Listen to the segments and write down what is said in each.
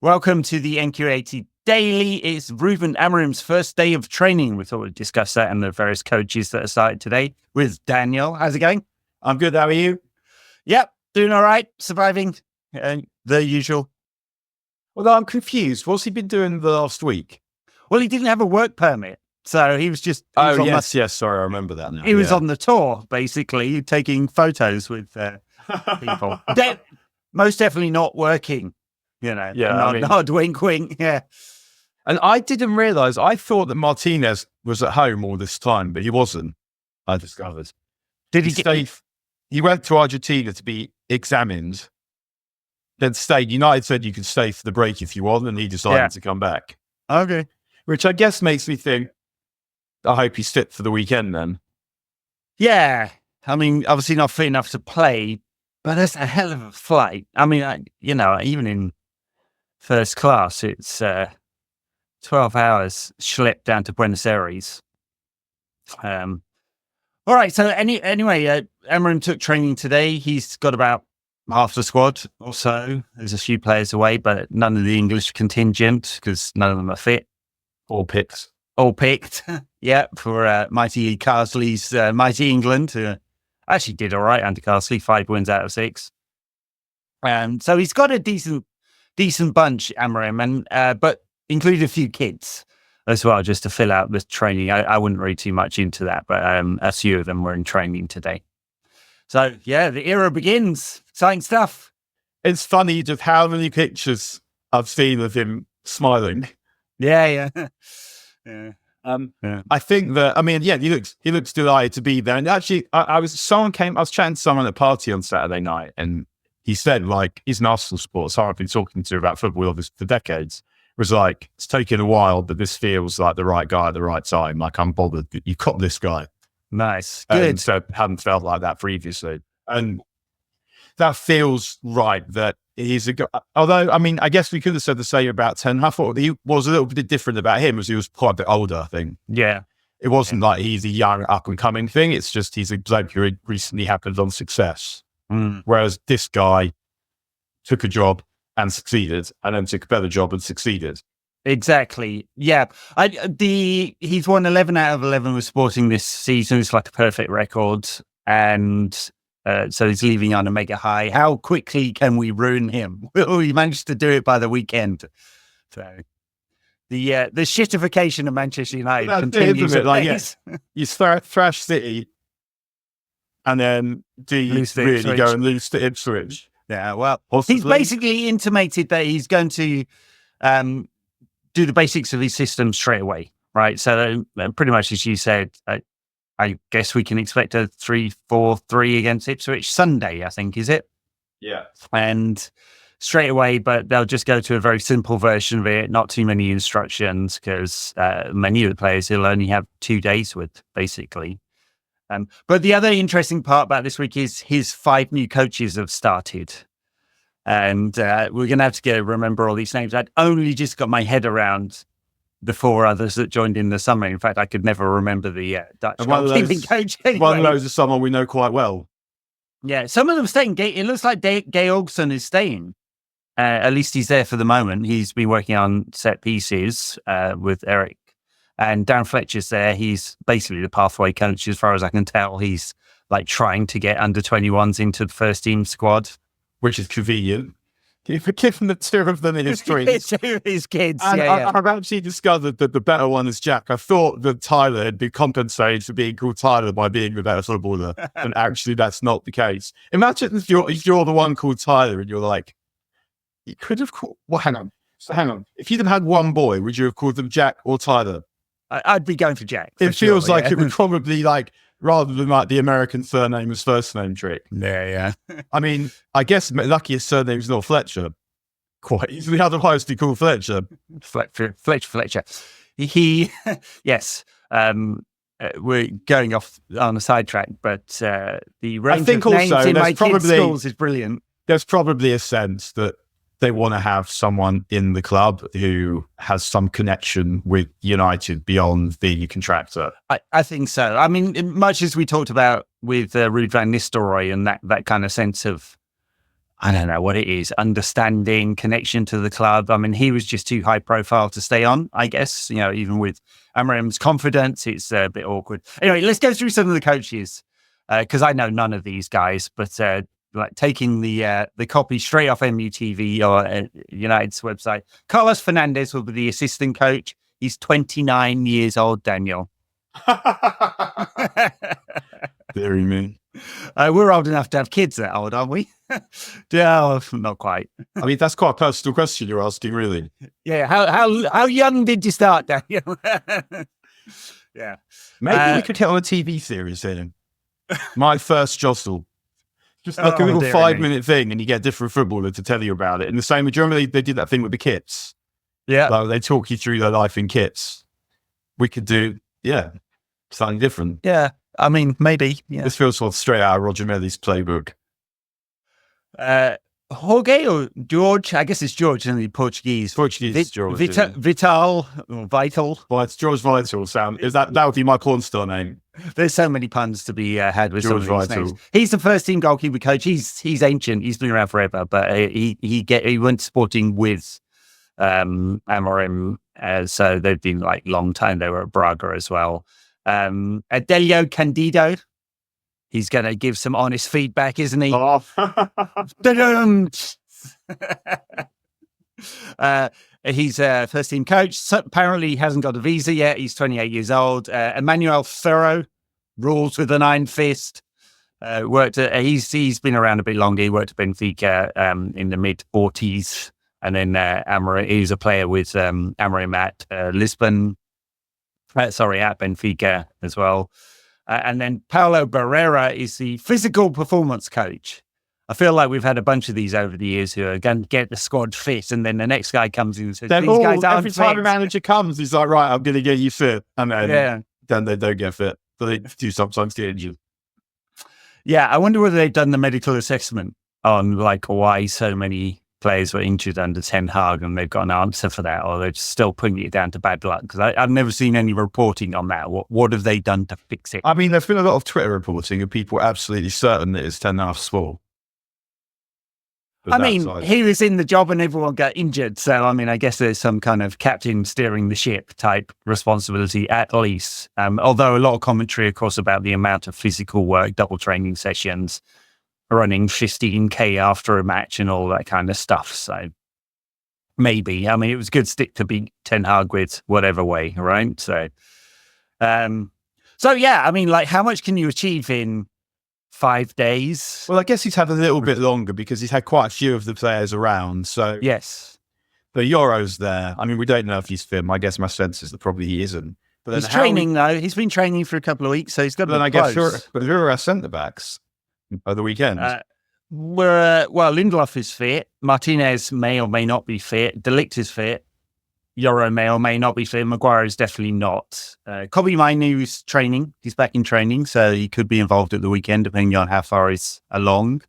Welcome to the NQ80 Daily. It's Ruben Amorim's first day of training. We thought we'd discuss that and the various coaches that are started today with Daniel. How's it going? I'm good. How are you? Yep, doing all right. Surviving. The usual. Although I'm confused. What's he been doing the last week? Well, he didn't have a work permit. So he was just... Yes. Sorry, I remember that now. He was on the tour, basically, taking photos with people. Most definitely not working. Nod, wink, wink. Yeah. And I didn't realize, I thought that Martinez was at home all this time, but he wasn't, I discovered. Did he He went to Argentina to be examined, then stayed. United said you could stay for the break if you want, and he decided to come back. Okay. Which I guess makes me think, I hope he's fit for the weekend then. Yeah. I mean, obviously not fit enough to play, but that's a hell of a flight. I mean, even in first class, it's 12 hours schlepped down to Buenos Aires. All right. So anyway, Amorim took training today. He's got about half the squad or so. There's a few players away, but none of the English contingent because none of them are fit. All picked. Yeah, for mighty Carsley's mighty England, who actually did all right under Carsley, 5 wins out of 6. So he's got a decent bunch, Amorim, and but included a few kids as well, just to fill out the training. I wouldn't read too much into that, but a few of them were in training today. So yeah, the era begins. Exciting stuff. It's funny just how many pictures I've seen of him smiling. Yeah. I think that, he looks delighted to be there. And actually, I was chatting to someone at a party on Saturday night, and he said, like, he's an Arsenal supporter, so I've been talking to about football for decades. It was like, it's taken a while, but this feels like the right guy at the right time. Like, I'm bothered that you got this guy. Nice. Good. So hadn't felt like that previously. And that feels right, that he's a guy. Although, I mean, I guess we could have said the same about Ten. I thought he was a little bit different about him, as he was quite a bit older, I think. Yeah. It wasn't like he's a young up-and-coming thing. It's just he's a bloke who recently happened on success. Whereas this guy took a job and succeeded, and then took a better job and succeeded. Exactly. Yeah. He's won 11 out of 11 with Sporting this season. It's like a perfect record. And so he's leaving on a mega high. How quickly can we ruin him? Well, he managed to do it by the weekend. So the shitification of Manchester United continues. You thrash City, and then do you really go and lose to Ipswich? Yeah, well, he's basically intimated that he's going to do the basics of his system straight away, right? So pretty much as you said, I guess we can expect a 3-4-3 against Ipswich Sunday, I think, is it? Yeah. And straight away, but they'll just go to a very simple version of it, not too many instructions, because many of the players he'll only have 2 days with, basically. But the other interesting part about this week is his 5 new coaches have started. And we're going to have to remember all these names. I'd only just got my head around the 4 others that joined in the summer. In fact, I could never remember the Dutch goalkeeping coach. Anyway. One of those is someone we know quite well. Yeah, some of them staying. It looks like Georgsson is staying. At least he's there for the moment. He's been working on set pieces with Eric. And Darren Fletcher's there. He's basically the pathway coach, as far as I can tell. He's like trying to get under 21s into the first team squad. Which is convenient. Given the 2 of them in his twins. 2 of his kids, and I've actually discovered that the better one is Jack. I thought that Tyler had been compensated for being called Tyler by being the better footballer. And actually, that's not the case. Imagine if you're the one called Tyler and you're like, you could have called... Well, hang on. If you'd have had one boy, would you have called them Jack or Tyler? I'd be going for Jack. It feels like it would probably rather than like the American surname as first name trick. Yeah. I mean, I guess luckiest surname is not Fletcher. Quite easily, otherwise be called Fletcher. Fletcher. Yes. We're going off on a sidetrack, but the range of names in my kids' schools is brilliant. There's probably a sense that they want to have someone in the club who has some connection with United beyond being a contractor. I think so. I mean, much as we talked about with Ruud van Nistelrooy and that kind of sense of I don't know what it is, understanding, connection to the club. I mean, he was just too high profile to stay on, I guess. Even with Amorim's confidence, it's a bit awkward. Anyway, let's go through some of the coaches, because I know none of these guys, but like taking the copy straight off MUTV or United's website. Carlos Fernandez will be the assistant coach. He's 29 years old, Daniel. Very mean. We're old enough to have kids that old, aren't we? Yeah, not quite. I mean, that's quite a personal question you're asking, really. Yeah. How young did you start, Daniel? Yeah. Maybe we could get on a TV series then. My first jostle. Just like a little 5-minute thing, and you get a different footballer to tell you about it. And the same, generally, they did that thing with the kits. Yeah. Like, they talk you through their life in kits. We could do, something different. Yeah. I mean, maybe. Yeah. This feels sort of straight out of Roger Melly's playbook. Jorge or George? I guess it's George in the Portuguese. Portuguese George. Vital or Vital. Well, it's George Vital. That would be my porn star name. There's so many puns to be had with George some of these Vital. names. He's the first team goalkeeper coach. He's ancient. He's been around forever, but he went sporting with Amorim, so they've been like long time. They were at Braga as well. Adelio Candido. He's going to give some honest feedback, isn't he? Oh. He's a first team coach. So apparently, he hasn't got a visa yet. He's 28 years old. Emmanuel Ferro rules with an iron fist. He's been around a bit longer. He worked at Benfica in the mid 40s, and then Amorim. He's a player with Amorim at Lisbon. At Benfica as well. And then Paulo Barrera is the physical performance coach. I feel like we've had a bunch of these over the years who are going to get the squad fit, and then the next guy comes in and says, "These guys aren't every time fit." a manager comes, he's like, "Right, I'm going to get you fit," and then they don't get fit, but they do sometimes get injured. Yeah, I wonder whether they've done the medical assessment on like why so many players were injured under Ten Hag, and they've got an answer for that, or they're just still putting it down to bad luck, because I've never seen any reporting on that. What have they done to fix it? I mean, there's been a lot of Twitter reporting of people absolutely certain that it's Ten Hag's fault. I mean, he was in the job and everyone got injured, so I mean, I guess there's some kind of captain steering the ship type responsibility at least. Although a lot of commentary, of course, about the amount of physical work, double training sessions, running 15K after a match and all that kind of stuff. So maybe, I mean, it was a good stick to beat Ten Hag with whatever way, right? So yeah, I mean, like, how much can you achieve in 5 days? Well, I guess he's had a little bit longer because he's had quite a few of the players around. So yes, the Euro's there. I mean, we don't know if he's fit. I guess my sense is that probably he isn't. But he's training though. He's been training for a couple of weeks, so he's got to be close. But who are our centre backs at the weekend? Lindelof is fit. Martinez may or may not be fit. De Ligt is fit. Euro may or may not be fit. Maguire is definitely not. Kobe Mainoo is training. He's back in training, so he could be involved at the weekend, depending on how far he's along.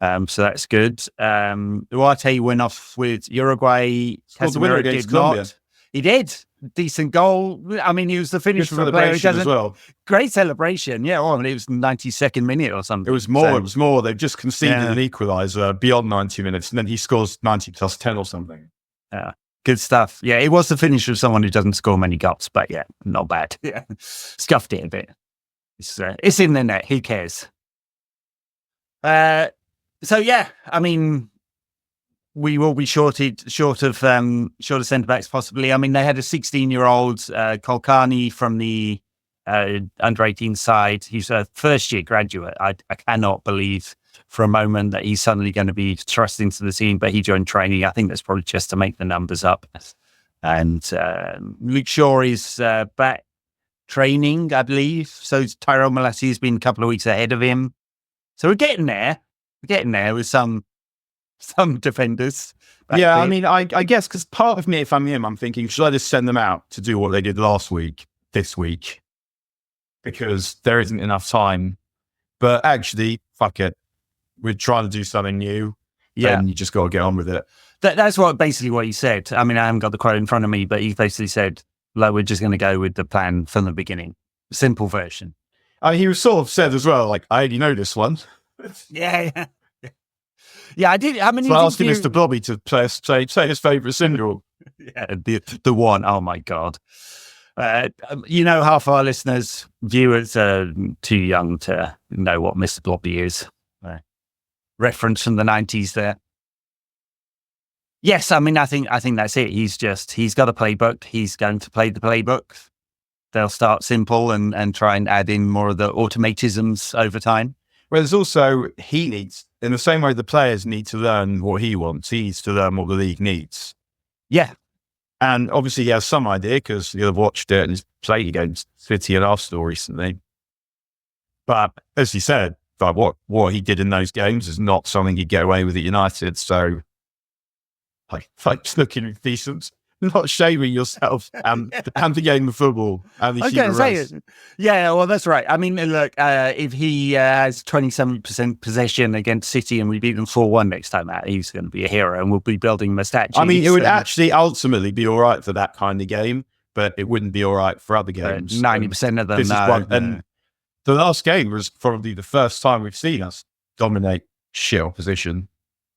So that's good. Duarte went off with Uruguay. Casemiro did not. He did. Decent goal. I mean, he was the finisher for the player who doesn't. As well. Great celebration. Yeah, well, I mean, it was 92nd minute or something. It was more. They've just conceded an equaliser beyond 90 minutes, and then he scores 90 plus 10 or something. Yeah. Good stuff. Yeah, it was the finish of someone who doesn't score many goals, but yeah, not bad. Yeah, scuffed it a bit. It's in the net. Who cares? So yeah, I mean, we will be short of centre backs possibly. I mean, they had a 16-year-old Kolkani from the under 18 side. He's a first year graduate. I cannot believe for a moment that he's suddenly going to be thrust into the team, but he joined training. I think that's probably just to make the numbers up. And Luke Shaw is back training, I believe. So Tyrell Malacia has been a couple of weeks ahead of him. So we're getting there. We're getting there with some defenders. Yeah, I mean, I guess because part of me, if I'm him, I'm thinking, should I just send them out to do what they did last week, this week? Because there isn't enough time. But actually, fuck it. We're trying to do something new. Yeah. And you just got to get on with it. That's basically what he said. I mean, I haven't got the quote in front of me, but he basically said, like, we're just going to go with the plan from the beginning. Simple version. I mean, he was sort of said as well, like, I already know this one. Yeah. Yeah, I did. How many? So I did asked Mr. Bobby to say his favourite syndrome. Yeah, the one. Oh my God. Half our listeners, viewers are too young to know what Mr. Blobby is. Reference from the 90s there. Yes, I mean, I think that's it. He's got a playbook. He's going to play the playbook. They'll start simple and try and add in more of the automatisms over time. Well, there's also, he needs, in the same way the players need to learn what he wants, he needs to learn what the league needs. Yeah. And obviously he has some idea because you'll have watched it and he's played against City and Arsenal recently. But as he said, like what he did in those games is not something he'd get away with at United. So, like just looking decent, not shaming yourself and the game of football. And the human race. Yeah, well, that's right. I mean, look, if he has 27% possession against City and we beat them 4-1 next time out, he's going to be a hero and we'll be building him a statue. I mean, it would actually ultimately be all right for that kind of game, but it wouldn't be all right for other games. 90% of them. And the last game was probably the first time we've seen us dominate shit opposition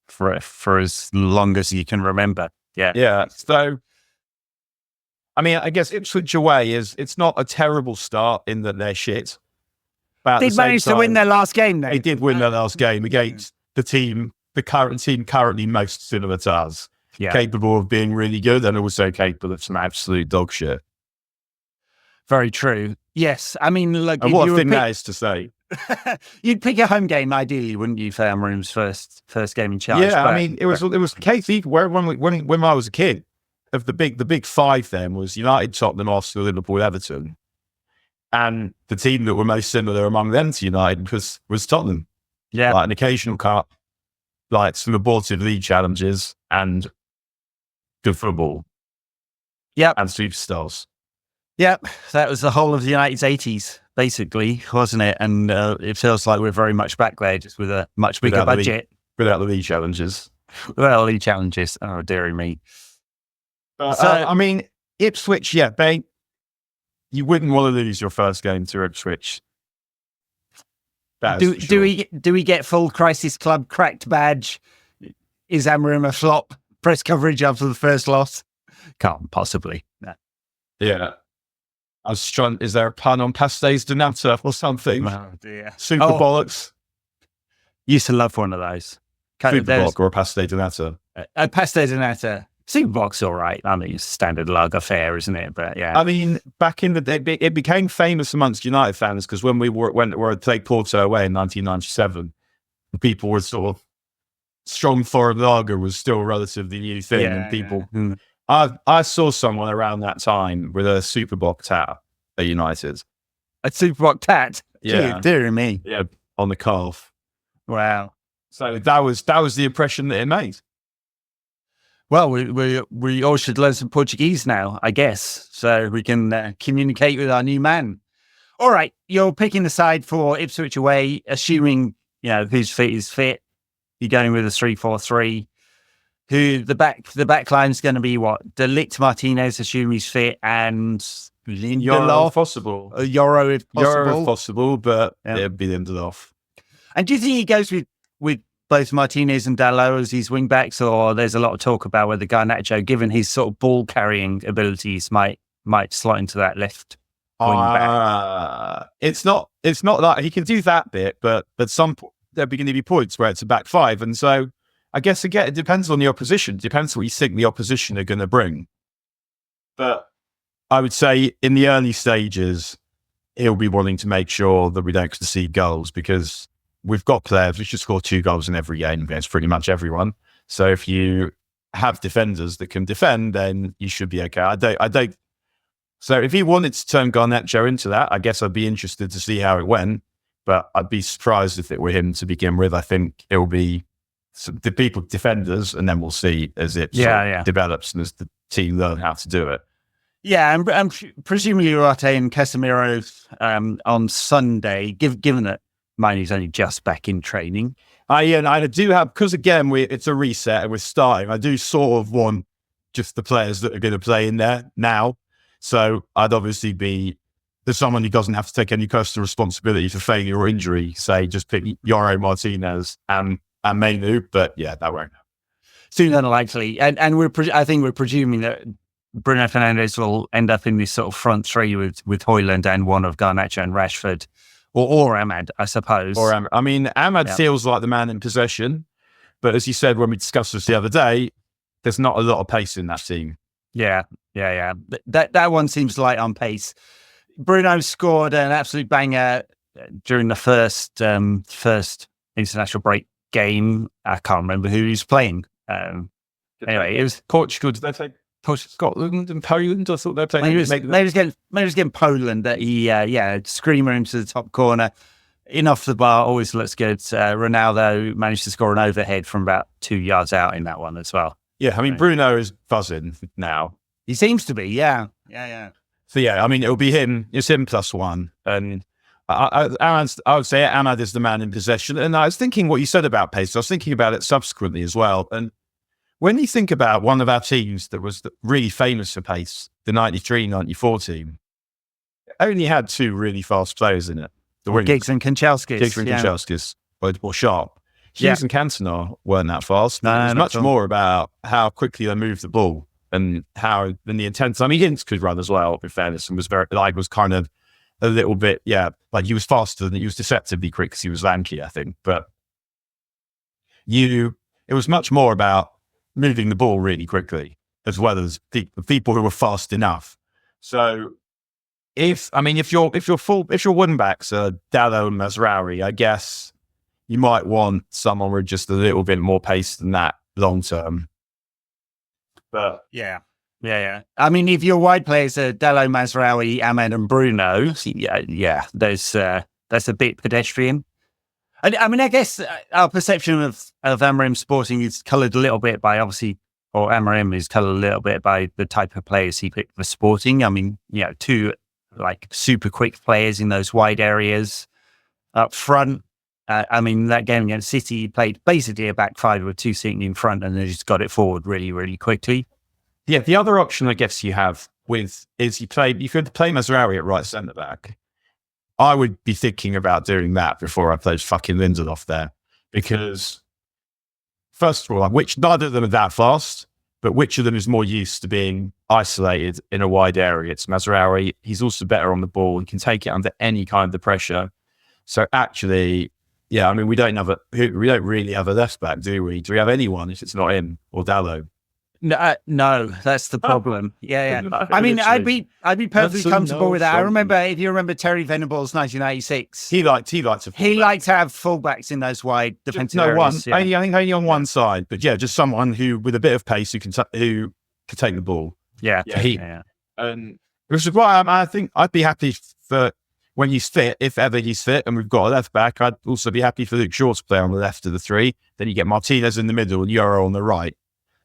for as long as you can remember. Yeah. Yeah. So, I mean, I guess Ipswich away it's not a terrible start in that they're shit. But they managed to win their last game, though. They did win their last game against the current team currently most similar to us. Yeah. Capable of being really good and also capable of some absolute dog shit. Very true. Yes. I mean, look. And what a thing that is to say. You'd pick a home game, ideally, wouldn't you, for Amorim's first game in charge? Yeah, I mean, it was the case when I was a kid. Of the big five then was United, Tottenham, Arsenal, Liverpool, Everton, and the team that were most similar among them to United was Tottenham. Yeah, like an occasional cup, like some aborted league challenges, and good football. Yeah, and superstars. Yep, that was the whole of the United's 80s, basically, wasn't it? And it feels like we're very much back there, just with a much bigger budget. Without the league challenges. Without the league challenges. Oh, dearie me. So, I mean, Ipswich, yeah, you wouldn't want to lose your first game to Ipswich. Do we get full Crisis Club cracked badge? Is Amorim a flop? Press coverage after the first loss? Can't possibly. No. Yeah. I was trying, is there a pun on pastéis de nata or something? Oh, dear. Super bollocks. Used to love one of those. Super block or a pastéis de nata? A pastéis de nata. Superbox, all right. I mean, it's standard lager fare, isn't it? But yeah. I mean, back in the day, it became famous amongst United fans because when we played Porto away in 1997, people were sort of strong foreign lager was still a relatively new thing, and people. Yeah. I saw someone around that time with a Superbox tat at United. A Superbox tat? Yeah, dear me. Yeah, on the calf. Wow. So that was the impression that it made. Well, we all should learn some Portuguese now, I guess, so we can communicate with our new man. All right, you're picking the side for Ipswich away, assuming whose feet is fit. You're going with a 3-4-3. Who the back line is going to be what? De Ligt, Martinez, assume he's fit, and Yoro if possible. Yoro if possible, but it'd be Lindelof. And do you think he goes with both Martinez and Dalot as his wing backs, or there's a lot of talk about whether Garnacho, given his sort of ball carrying abilities, might slot into that left wing back? It's not that he can do that bit, but at some point there'll be going to be points where it's a back five, and so I guess again it depends on the opposition. It depends what you think the opposition are going to bring. But I would say in the early stages, he'll be wanting to make sure that we don't concede goals because we've got players which should score 2 goals in every game against pretty much everyone. So if you have defenders that can defend, then you should be okay. I don't. So if he wanted to turn Garnacho into that, I guess I'd be interested to see how it went. But I'd be surprised if it were him to begin with. I think it will be the people defenders, and then we'll see as it develops and as the team learn how to do it. Yeah, and presumably Urate and Casemiro on Sunday, given that Maine's only just back in training. I do have, because again, it's a reset and we're starting. I do sort of want just the players that are going to play in there now. So I'd obviously be, there's someone who doesn't have to take any personal responsibility for failure or injury, say just pick Yoro Martinez and and Mainu, but yeah, that won't happen. Sooner than likely. And I think we're presuming that Bruno Fernandes will end up in this sort of front three with Højlund and one of Garnacho and Rashford, or Ahmad, I suppose. Or Ahmad feels like the man in possession, but as you said when we discussed this the other day, there's not a lot of pace in that team. Yeah. That one seems light on pace. Bruno scored an absolute banger during the first international break game. I can't remember who he was playing. Anyway, it was Portugal. Did they take Scotland and Poland? I thought they played. Maybe it was getting Poland. That he screamer into the top corner, in off the bar. Always looks good. Ronaldo managed to score an overhead from about 2 yards out in that one as well. Yeah, I mean Bruno is buzzing now. He seems to be. Yeah. So yeah, I mean it'll be him. It's him +1, and I would say Ahmad is the man in possession. And I was thinking what you said about pace. I was thinking about it subsequently as well. And when you think about one of our teams that was really famous for pace, the 93-94 team, only had 2 really fast players in it. Giggs and Kanchelskis. Or sharp. Hughes and Cantona weren't that fast. It was much more about how quickly they moved the ball and the intensity. I mean, Hints could run as well, in fairness, and was kind of a little bit, like he was faster than he was deceptively quick because he was lanky, I think. But it was much more about moving the ball really quickly, as well as the people who were fast enough. So if your wooden backs are Dalot and Mazraoui, I guess you might want someone with just a little bit more pace than that long term. But yeah. I mean, if your wide players are Dalot, Mazraoui, Ahmed, and Bruno, that's a bit pedestrian. I mean, I guess our perception of Amorim Sporting is coloured a little bit by Amorim is coloured a little bit by the type of players he picked for Sporting. I mean, 2 like super quick players in those wide areas up front. I mean, that game against City, he played basically a back 5 with 2 sitting in front, and they just got it forward really, really quickly. Yeah, the other option I guess you have is you could play Mazraoui at right centre back. I would be thinking about doing that before I played fucking Lindelof there, because first of all, neither of them are that fast, but which of them is more used to being isolated in a wide area? It's Mazraoui. He's also better on the ball. He can take it under any kind of pressure. So actually, I mean, we don't really have a left back, do we? Do we have anyone if it's not him or Dalot? No, that's the problem. Yeah. I mean, I'd be perfectly comfortable with that. If you remember Terry Venables, 1986. He liked to have fullbacks in those wide defensive areas. I think only on one side, but just someone who with a bit of pace who can take the ball. Yeah. And which is why I think I'd be happy for when he's fit, if ever he's fit, and we've got a left back. I'd also be happy for Luke Shaw to play on the left of the 3. Then you get Martinez in the middle and Euro on the right.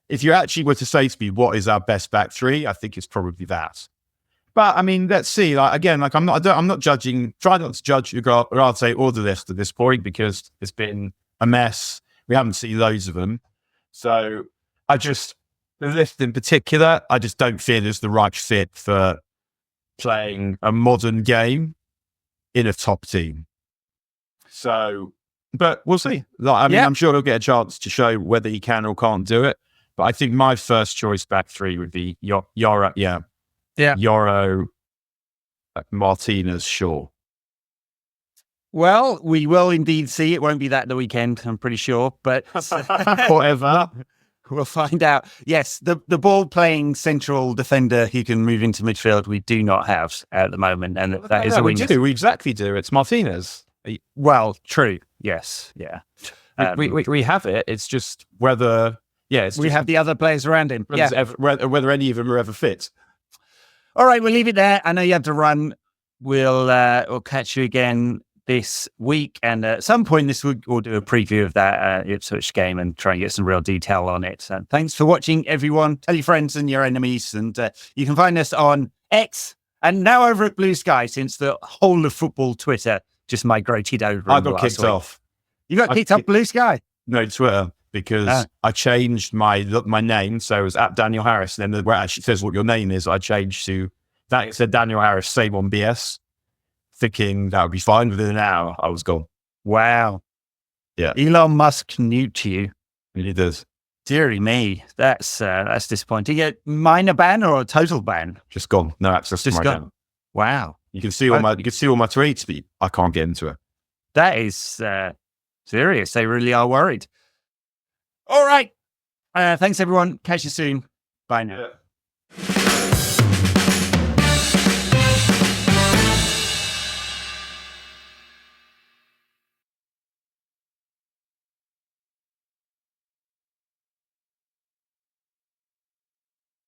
If you actually were to say to me, what is our best back 3? I think it's probably that. But I mean, let's see. I'm not judging. Try not to judge Ugarte or the list at this point because it's been a mess. We haven't seen loads of them. So the list in particular, I just don't feel is the right fit for playing a modern game in a top team. So, but we'll see. I'm sure he'll get a chance to show whether he can or can't do it. But I think my first choice back 3 would be Yoro, Martinez, Shaw. Well, we will indeed see. It won't be that the weekend, I'm pretty sure. But whatever. We'll find out. Yes, the ball-playing central defender who can move into midfield we do not have at the moment. And that is a weakness. We exactly do. It's Martinez. Well, true. Yes. Yeah. We have it. It's just whether... we have the other players around him. Whether any of them are ever fit. All right, we'll leave it there. I know you have to run. We'll catch you again this week, and at some point this week we'll do a preview of that Ipswich game and try and get some real detail on it. So thanks for watching, everyone. Tell your friends and your enemies, and you can find us on X and now over at Blue Sky since the whole of football Twitter just migrated over. I got kicked off. You got kicked off Blue Sky? No, Twitter. Because I changed my name, so it was at Daniel Harris, and then where it actually says what your name is, I changed to that. It said Daniel Harris, same on BS, thinking that would be fine. Within an hour, I was gone. Wow. Yeah. Elon Musk nuked you. He does. Deary me, that's disappointing. A minor ban or a total ban? Just gone. No access to Just my gone. account. Wow, You can see all my tweets, but I can't get into it. that is serious. They really are worried. All right. Thanks, everyone. Catch you soon. Bye now. Yeah.